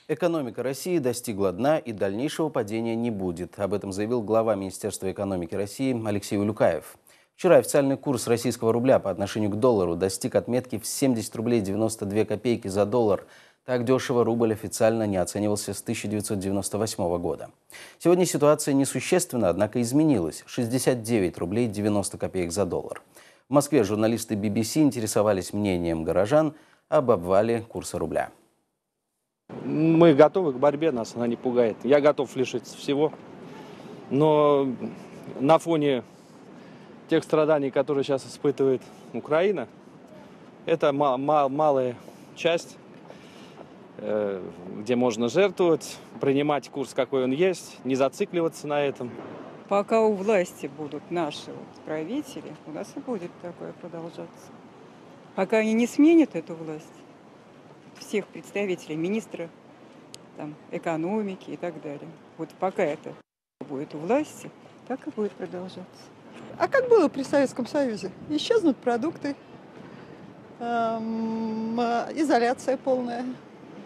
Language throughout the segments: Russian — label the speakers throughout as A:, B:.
A: Экономика России достигла дна и дальнейшего падения не будет. Об этом заявил глава Министерства экономики России Алексей Улюкаев. Вчера официальный курс российского рубля по отношению к доллару достиг отметки в 70 рублей 92 копейки за доллар. Так дешево рубль официально не оценивался с 1998 года. Сегодня ситуация несущественно, однако изменилась. 69 рублей 90 копеек за доллар. В Москве журналисты BBC интересовались мнением горожан об обвале курса рубля.
B: Мы готовы к борьбе, нас она не пугает. Я готов лишиться всего. Но на фоне тех страданий, которые сейчас испытывает Украина, это малая часть, где можно жертвовать, принимать курс, какой он есть, не зацикливаться на этом.
C: Пока у власти будут наши правители, у нас и будет такое продолжаться. Пока они не сменят эту власть, всех представителей, министра там, экономики и так далее. Вот пока это будет у власти, так и будет продолжаться.
D: А как было при Советском Союзе? Исчезнут продукты, изоляция полная.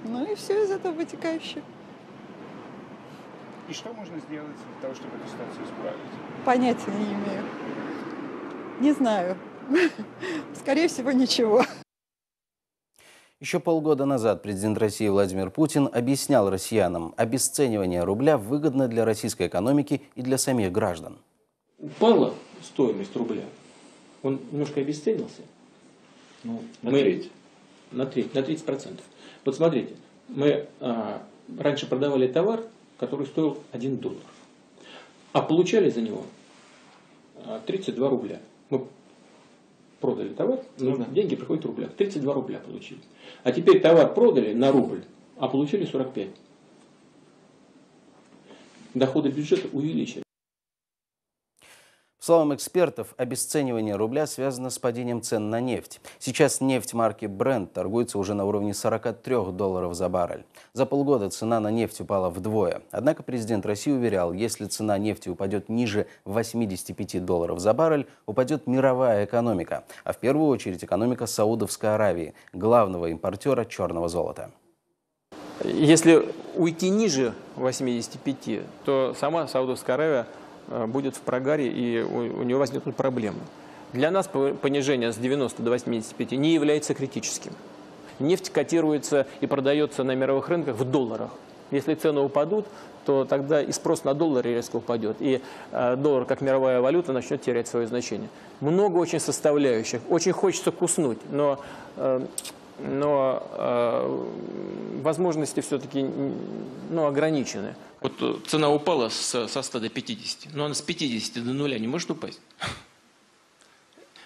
D: Ну и все из этого вытекающее.
E: И что можно сделать для того, чтобы эту ситуацию исправить?
D: Понятия не имею. Не знаю. Скорее всего, ничего.
A: Еще полгода назад президент России Владимир Путин объяснял россиянам, обесценивание рубля выгодно для российской экономики и для самих граждан.
F: Упала стоимость рубля, он немножко обесценился.
E: Ну, на треть.
F: На 30%. Вот смотрите, мы раньше продавали товар, который стоил $1, а получали за него 32 рубля. Мы продали товар, но деньги приходят в рублях. 32 рубля получили. А теперь товар продали на рубль, а получили 45. Доходы бюджета увеличились.
A: По словам экспертов, обесценивание рубля связано с падением цен на нефть. Сейчас нефть марки Brent торгуется уже на уровне $43 за баррель. За полгода цена на нефть упала вдвое. Однако президент России уверял, если цена нефти упадет ниже $85 за баррель, упадет мировая экономика. А в первую очередь экономика Саудовской Аравии, главного импортера черного золота.
G: Если уйти ниже 85, то сама Саудовская Аравия будет в прогаре, и у него возникнут проблемы. Для нас понижение с 90 до 85 не является критическим. Нефть котируется и продается на мировых рынках в долларах. Если цены упадут, то тогда и спрос на доллары резко упадет, и доллар как мировая валюта начнет терять свое значение. Много очень составляющих. Очень хочется куснуть, но возможности все-таки ограничены.
F: Вот цена упала со 100 до 50, но она с 50 до 0 не может упасть.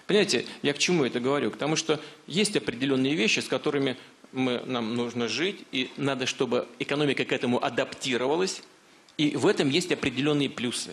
F: Понимаете, я к чему это говорю? К тому, что есть определенные вещи, с которыми нам нужно жить, и надо, чтобы экономика к этому адаптировалась, и в этом есть определенные плюсы.